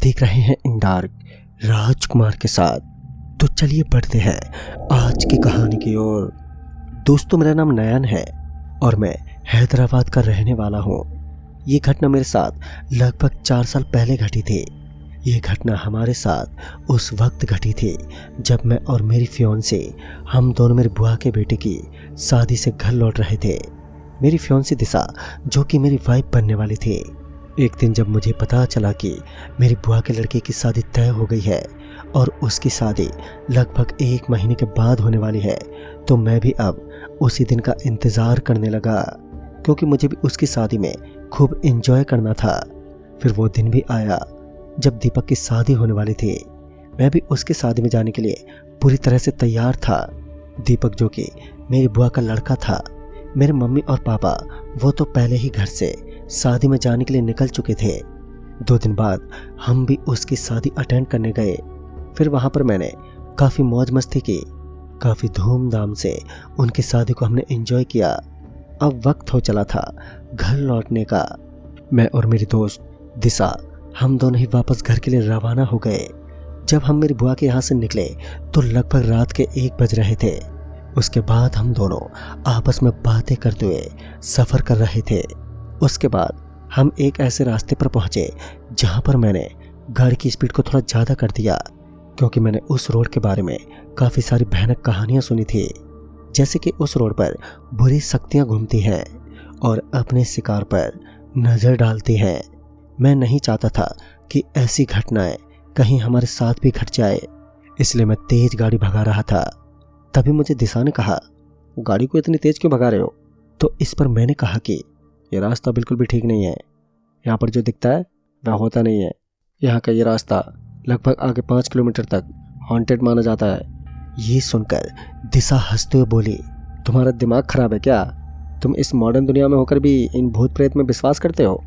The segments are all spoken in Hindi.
देख रहे हैं इन डार्क राजकुमार के साथ। तो चलिए बढ़ते हैं आज की कहानी की ओर। दोस्तों, मेरा नाम नयन है और मैं हैदराबाद का रहने वाला हूँ। ये घटना मेरे साथ लगभग 4 साल पहले घटी थी। ये घटना हमारे साथ उस वक्त घटी थी जब मैं और मेरी फियोंसी हम दोनों मेरी बुआ के बेटे की शादी से घर लौट रहे थे। मेरी फियोंसी दिशा, जो कि मेरी वाइफ बनने वाली थी। एक दिन जब मुझे पता चला कि मेरी बुआ के लड़के की शादी तय हो गई है और उसकी शादी लगभग 1 महीने के बाद होने वाली है, तो मैं भी अब उसी दिन का इंतज़ार करने लगा, क्योंकि मुझे भी उसकी शादी में खूब एंजॉय करना था। फिर वो दिन भी आया जब दीपक की शादी होने वाली थी। मैं भी उसकी शादी में जाने के लिए पूरी तरह से तैयार था। दीपक, जो कि मेरी बुआ का लड़का था, मेरे मम्मी और पापा वो तो पहले ही घर से शादी में जाने के लिए निकल चुके थे। 2 दिन बाद हम भी उसकी शादी अटेंड करने गए। फिर वहाँ पर मैंने काफ़ी मौज मस्ती की, काफ़ी धूमधाम से उनकी शादी को हमने एंजॉय किया। अब वक्त हो चला था घर लौटने का। मैं और मेरी दोस्त दिशा, हम दोनों ही वापस घर के लिए रवाना हो गए। जब हम मेरी बुआ के यहाँ से निकले तो लगभग रात के 1 बज रहे थे। उसके बाद हम दोनों आपस में बातें करते हुए सफ़र कर रहे थे। उसके बाद हम एक ऐसे रास्ते पर पहुंचे जहां पर मैंने गाड़ी की स्पीड को थोड़ा ज़्यादा कर दिया, क्योंकि मैंने उस रोड के बारे में काफ़ी सारी भयानक कहानियां सुनी थी। जैसे कि उस रोड पर बुरी शक्तियां घूमती हैं और अपने शिकार पर नज़र डालती हैं। मैं नहीं चाहता था कि ऐसी घटनाएं कहीं हमारे साथ भी घट जाए, इसलिए मैं तेज़ गाड़ी भगा रहा था। तभी मुझे दिशा ने कहा, गाड़ी को इतनी तेज़ क्यों भगा रहे हो? तो इस पर मैंने कहा कि यह रास्ता बिल्कुल भी ठीक नहीं है। यहाँ पर जो दिखता है वह होता नहीं है। यहाँ का ये रास्ता लगभग आगे 5 किलोमीटर तक हॉन्टेड माना जाता है। ये सुनकर दिशा हंसते हुए बोली, तुम्हारा दिमाग खराब है क्या? तुम इस मॉडर्न दुनिया में होकर भी इन भूत प्रेत में विश्वास करते हो?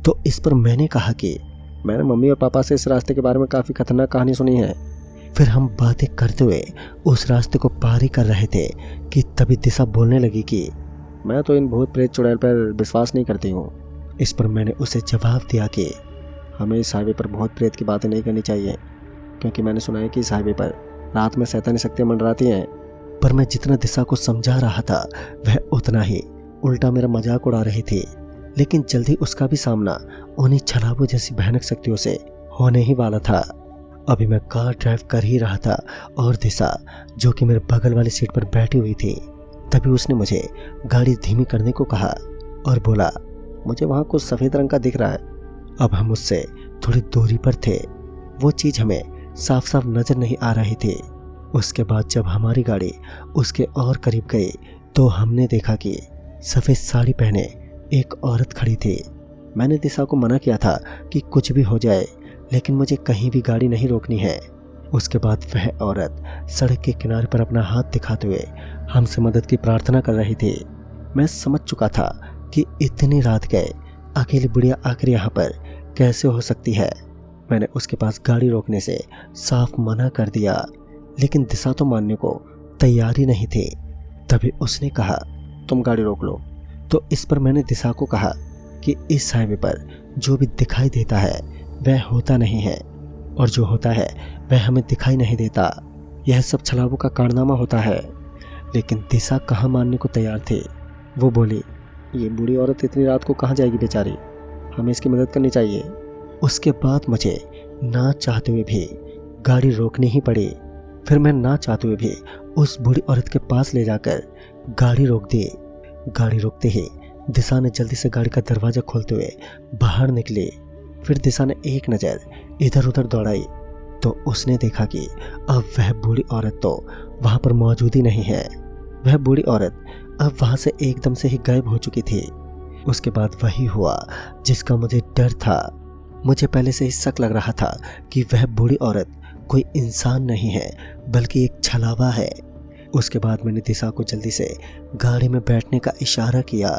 तो इस पर मैंने कहा कि मैंने मम्मी और पापा से इस रास्ते के बारे में काफ़ी खतरनाक कहानी सुनी है। फिर हम बातें करते हुए उस रास्ते को पार ही कर रहे थे कि तभी दिशा बोलने लगी कि मैं तो इन भूत प्रेत चुड़ैल पर विश्वास नहीं करती हूँ। इस पर मैंने उसे जवाब दिया कि हमें इस हाईवे पर भूत प्रेत की बातें नहीं करनी चाहिए, क्योंकि मैंने सुना है कि इस हाईवे पर रात में शैतानी शक्तियाँ मंडराती हैं। पर मैं जितना दिशा को समझा रहा था वह उतना ही उल्टा मेरा मजाक उड़ा रही थी। लेकिन जल्दी उसका भी सामना उन्हीं छलावों जैसी भयानक शक्तियों से होने ही वाला था। अभी मैं कार ड्राइव कर ही रहा था और दिशा, जो कि मेरे बगल वाली सीट पर बैठी हुई थी, तभी उसने मुझे गाड़ी धीमी करने को कहा और बोला, मुझे वहाँ कुछ सफ़ेद रंग का दिख रहा है। अब हम उससे थोड़ी दूरी पर थे, वो चीज़ हमें साफ साफ नज़र नहीं आ रही थी। उसके बाद जब हमारी गाड़ी उसके और करीब गई तो हमने देखा कि सफ़ेद साड़ी पहने एक औरत खड़ी थी। मैंने दिशा को मना किया था कि कुछ भी हो जाए, लेकिन मुझे कहीं भी गाड़ी नहीं रोकनी है। उसके बाद वह औरत सड़क के किनारे पर अपना हाथ दिखाते हुए हमसे मदद की प्रार्थना कर रही थी। मैं समझ चुका था कि इतनी रात गए अकेली बुढ़िया आकर यहाँ पर कैसे हो सकती है। मैंने उसके पास गाड़ी रोकने से साफ मना कर दिया, लेकिन दिशा तो मानने को तैयार ही नहीं थी। तभी उसने कहा, तुम गाड़ी रोक लो। तो इस पर मैंने दिशा को कहा कि इस हाईवे पर जो भी दिखाई देता है वह होता नहीं है, और जो होता है वह हमें दिखाई नहीं देता। यह सब छलावों का कारनामा होता है। लेकिन दिशा कहाँ मानने को तैयार थी। वो बोली, ये बूढ़ी औरत इतनी रात को कहाँ जाएगी बेचारी, हमें इसकी मदद करनी चाहिए। उसके बाद मुझे ना चाहते हुए भी गाड़ी रोकनी ही पड़ी। फिर मैं ना चाहते हुए भी उस बूढ़ी औरत के पास ले जाकर गाड़ी रोक दी। गाड़ी रोकते ही दिशा ने जल्दी से गाड़ी का दरवाज़ा खोलते हुए बाहर निकली। फिर दिशा ने एक नज़र इधर उधर दौड़ाई तो उसने देखा कि अब वह बूढ़ी औरत तो वहाँ पर मौजूद ही नहीं है। वह बूढ़ी औरत अब वहाँ से एकदम से ही गायब हो चुकी थी। उसके बाद वही हुआ जिसका मुझे डर था। मुझे पहले से ही शक लग रहा था कि वह बूढ़ी औरत कोई इंसान नहीं है, बल्कि एक छलावा है। उसके बाद मैंने दिशा को जल्दी से गाड़ी में बैठने का इशारा किया।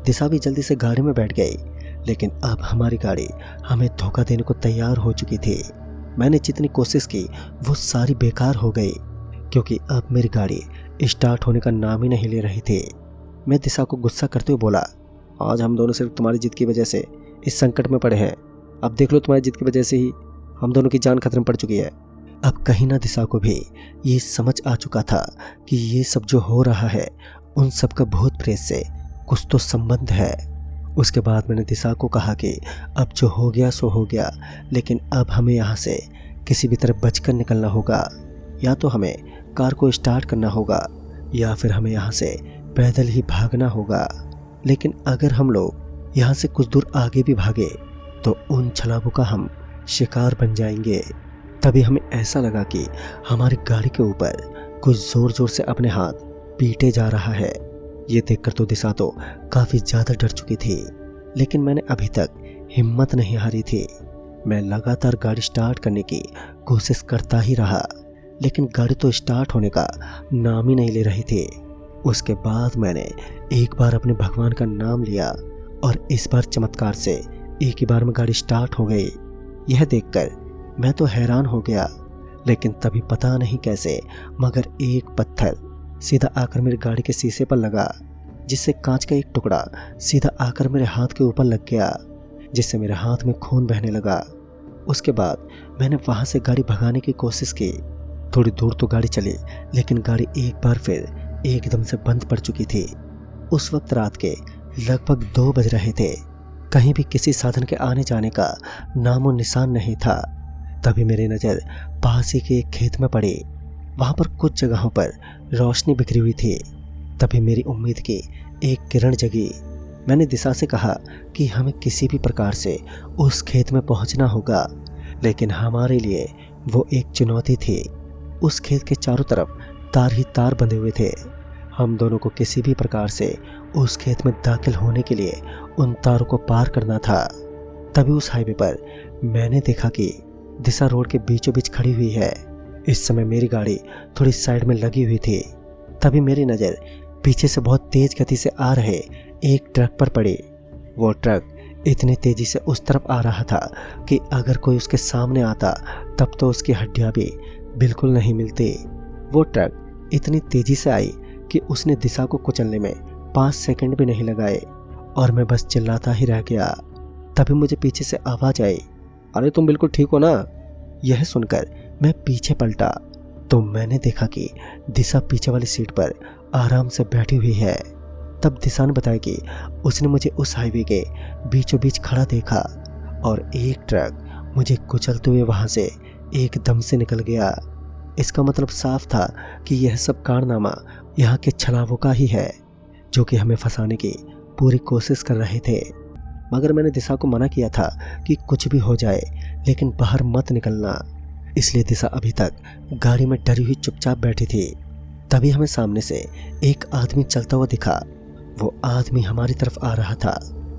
दिशा भी जल्दी से गाड़ी में बैठ गई, लेकिन अब हमारी गाड़ी हमें धोखा देने को तैयार हो चुकी थी। मैंने जितनी कोशिश की वो सारी बेकार हो गई, क्योंकि अब मेरी गाड़ी स्टार्ट होने का नाम ही नहीं ले रही थी। मैं दिशा को गुस्सा करते हुए बोला, आज हम दोनों सिर्फ तुम्हारी जिद की वजह से इस संकट में पड़े हैं। अब देख लो, तुम्हारी जिद की वजह से ही हम दोनों की जान खतरे में पड़ चुकी है। अब कहीं ना दिशा को भी ये समझ आ चुका था कि ये सब जो हो रहा है उन सब का भूत प्रेत से कुछ तो संबंध है। उसके बाद मैंने दिशा को कहा कि अब जो हो गया सो हो गया, लेकिन अब हमें यहाँ से किसी भी तरह बचकर निकलना होगा। या तो हमें कार को स्टार्ट करना होगा या फिर हमें यहाँ से पैदल ही भागना होगा। लेकिन अगर हम लोग यहाँ से कुछ दूर आगे भी भागे तो उन छलावों का हम शिकार बन जाएंगे। तभी हमें ऐसा लगा कि हमारी गाड़ी के ऊपर कुछ जोर जोर से अपने हाथ पीटे जा रहा है। ये देखकर तो दिशा तो काफ़ी ज़्यादा डर चुकी थी, लेकिन मैंने अभी तक हिम्मत नहीं हारी थी। मैं लगातार गाड़ी स्टार्ट करने की कोशिश करता ही रहा, लेकिन गाड़ी तो स्टार्ट होने का नाम ही नहीं ले रही थी। उसके बाद मैंने एक बार अपने भगवान का नाम लिया और इस बार चमत्कार से एक ही बार में गाड़ी स्टार्ट हो गई। यह देखकर मैं तो हैरान हो गया, लेकिन तभी पता नहीं कैसे मगर एक पत्थर सीधा आकर मेरी गाड़ी के शीशे पर लगा, जिससे कांच का एक टुकड़ा सीधा आकर मेरे हाथ के ऊपर लग गया, जिससे मेरे हाथ में खून बहने लगा। उसके बाद मैंने वहां से गाड़ी भगाने की कोशिश की। थोड़ी दूर तो गाड़ी चली, लेकिन गाड़ी एक बार फिर एकदम से बंद पड़ चुकी थी। उस वक्त रात के लगभग 2 बज रहे थे। कहीं भी किसी साधन के आने जाने का नामो निशान नहीं था। तभी मेरी नज़र पास ही के एक खेत में पड़ी। वहाँ पर कुछ जगहों पर रोशनी बिखरी हुई थी। तभी मेरी उम्मीद की एक किरण जगी। मैंने दिशा से कहा कि हमें किसी भी प्रकार से उस खेत में पहुँचना होगा, लेकिन हमारे लिए वो एक चुनौती थी। उस खेत के चारों तरफ तार ही तार बंधे हुए थे। हम दोनों को किसी भी प्रकार से उस खेत में दाखिल होने के लिए उन तारों को पार करना था। तभी उस हाईवे पर मैंने देखा कि दिशा रोड के बीचों बीच खड़ी हुई है। इस समय मेरी गाड़ी थोड़ी साइड में लगी हुई थी। तभी मेरी नज़र पीछे से बहुत तेज गति से आ रहे एक ट्रक पर पड़ी। वो ट्रक इतनी तेजी से उस तरफ आ रहा था कि अगर कोई उसके सामने आता तब तो उसकी हड्डियां भी बिल्कुल नहीं मिलती। वो ट्रक इतनी तेजी से आई कि उसने दिशा को कुचलने में 5 सेकंड भी नहीं लगाए और मैं बस चिल्लाता ही रह गया। तभी मुझे पीछे से आवाज़ आई, अरे तुम बिल्कुल ठीक हो ना? यह सुनकर मैं पीछे पलटा तो मैंने देखा कि दिशा पीछे वाली सीट पर आराम से बैठी हुई है। तब दिशा ने बताया कि उसने मुझे उस हाईवे के बीचों बीच खड़ा देखा और एक ट्रक मुझे कुचलते हुए वहां से एकदम से निकल गया। इसका मतलब साफ था कि यह सब कारनामा यहाँ के छलावों का ही है, जो कि हमें फंसाने की पूरी कोशिश कर रहे थे। मगर मैंने दिशा को मना किया था कि कुछ भी हो जाए लेकिन बाहर मत निकलना, इसलिए दिशा अभी तक गाड़ी में डरी हुई चुपचाप बैठी थी। तभी हमें सामने से एक आदमी चलता हुआ दिखा। वो आदमी हमारी तरफ आ रहा था।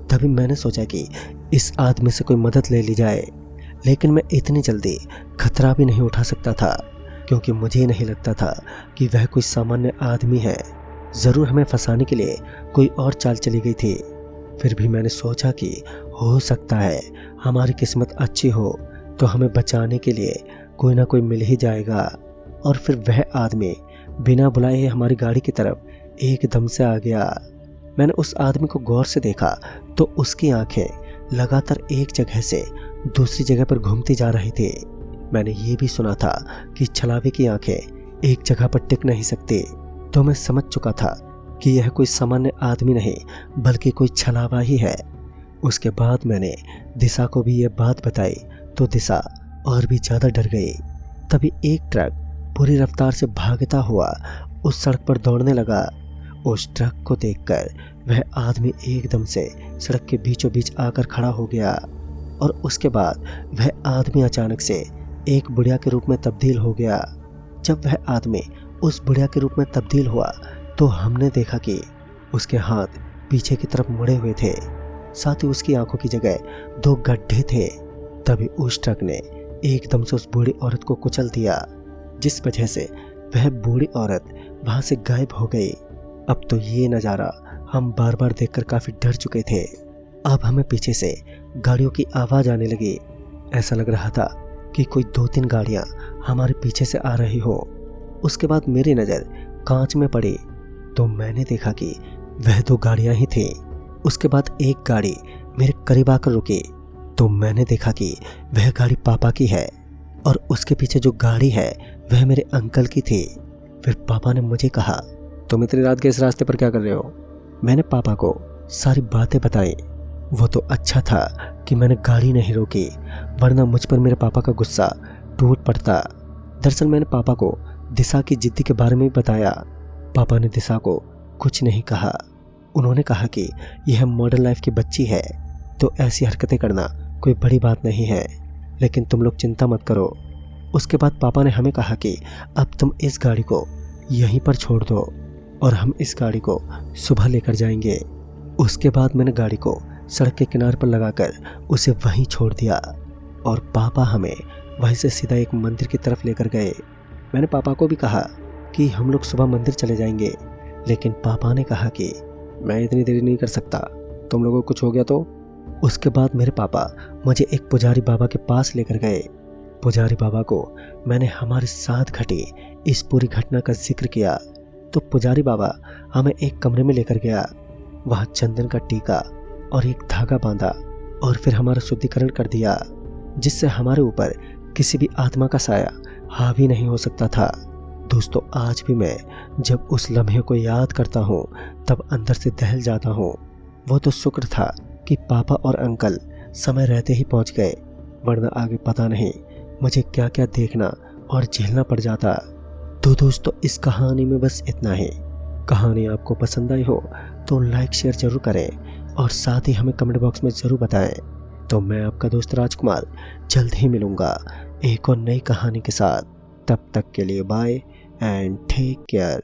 तभी मैंने सोचा कि इस आदमी से कोई मदद ले ली जाए, लेकिन मैं इतनी जल्दी खतरा भी नहीं उठा सकता था, क्योंकि मुझे नहीं लगता था कि वह कोई सामान्य आदमी है। ज़रूर हमें फंसाने के लिए कोई और चाल चली गई थी। फिर भी मैंने सोचा कि हो सकता है हमारी किस्मत अच्छी हो तो हमें बचाने के लिए कोई ना कोई मिल ही जाएगा। और फिर वह आदमी बिना बुलाए हमारी गाड़ी की तरफ एकदम से आ गया। मैंने उस आदमी को गौर से देखा तो उसकी आंखें लगातार एक जगह से दूसरी जगह पर घूमती जा रही थी। मैंने ये भी सुना था कि छलावे की आंखें एक जगह पर टिक नहीं सकती, तो मैं समझ चुका था कि यह कोई सामान्य आदमी नहीं बल्कि कोई छलावा ही है। उसके बाद मैंने दिशा को भी यह बात बताई तो दिशा और भी ज़्यादा डर गई। तभी एक ट्रक पूरी रफ्तार से भागता हुआ उस सड़क पर दौड़ने लगा। उस ट्रक को देखकर वह आदमी एकदम से सड़क के बीचों बीच आकर खड़ा हो गया और उसके बाद वह आदमी अचानक से एक बुढ़िया के रूप में तब्दील हो गया। जब वह आदमी उस बुढ़िया के रूप में तब्दील हुआ तो हमने देखा कि उसके हाथ पीछे की तरफ मुड़े हुए थे, साथ ही उसकी आंखों की जगह 2 गड्ढे थे। तभी उस ट्रक ने एकदम से उस बूढ़ी औरत को कुचल दिया, जिस वजह से वह बूढ़ी औरत वहां से गायब हो गई। अब तो ये नज़ारा हम बार बार देखकर काफ़ी डर चुके थे। अब हमें पीछे से गाड़ियों की आवाज़ आने लगी। ऐसा लग रहा था कि कोई 2-3 गाड़ियाँ हमारे पीछे से आ रही हो। उसके बाद मेरी नज़र कांच में पड़ी तो मैंने देखा कि वह 2 गाड़ियाँ ही थीं। उसके बाद एक गाड़ी मेरे करीब आकर रुकी। तो मैंने देखा कि वह गाड़ी पापा की है और उसके पीछे जो गाड़ी है वह मेरे अंकल की थी। फिर पापा ने मुझे कहा, तुम इतनी रात के इस रास्ते पर क्या कर रहे हो? मैंने पापा को सारी बातें बताई। वो तो अच्छा था कि मैंने गाड़ी नहीं रोकी, वरना मुझ पर मेरे पापा का गुस्सा टूट पड़ता। दरअसल मैंने पापा को दिशा की जिद्दी के बारे में भी बताया। पापा ने दिशा को कुछ नहीं कहा। उन्होंने कहा कि यह मॉडर्न लाइफ की बच्ची है तो ऐसी हरकतें करना कोई बड़ी बात नहीं है, लेकिन तुम लोग चिंता मत करो। उसके बाद पापा ने हमें कहा कि अब तुम इस गाड़ी को यहीं पर छोड़ दो और हम इस गाड़ी को सुबह लेकर जाएंगे। उसके बाद मैंने गाड़ी को सड़क के किनारे पर लगाकर उसे वहीं छोड़ दिया और पापा हमें वहीं से सीधा एक मंदिर की तरफ लेकर गए। मैंने पापा को भी कहा कि हम लोग सुबह मंदिर चले जाएंगे, लेकिन पापा ने कहा कि मैं इतनी देरी नहीं कर सकता, तुम लोगों को कुछ हो गया तो। उसके बाद मेरे पापा मुझे एक पुजारी बाबा के पास लेकर गए। पुजारी बाबा को मैंने हमारे साथ घटी इस पूरी घटना का जिक्र किया तो पुजारी बाबा हमें एक कमरे में लेकर गया। वहाँ चंदन का टीका और एक धागा बांधा और फिर हमारा शुद्धिकरण कर दिया, जिससे हमारे ऊपर किसी भी आत्मा का साया हावी नहीं हो सकता था। दोस्तों, आज भी मैं जब उस लम्हे को याद करता हूँ तब अंदर से दहल जाता हूँ। वो तो शुक्र था कि पापा और अंकल समय रहते ही पहुँच गए, वरना आगे पता नहीं मुझे क्या क्या देखना और झेलना पड़ जाता। तो दोस्तों, इस कहानी में बस इतना ही। कहानी आपको पसंद आई हो तो लाइक शेयर जरूर करें और साथ ही हमें कमेंट बॉक्स में ज़रूर बताएं। तो मैं आपका दोस्त राजकुमार जल्द ही मिलूँगा एक और नई कहानी के साथ। तब तक के लिए बाय एंड टेक केयर।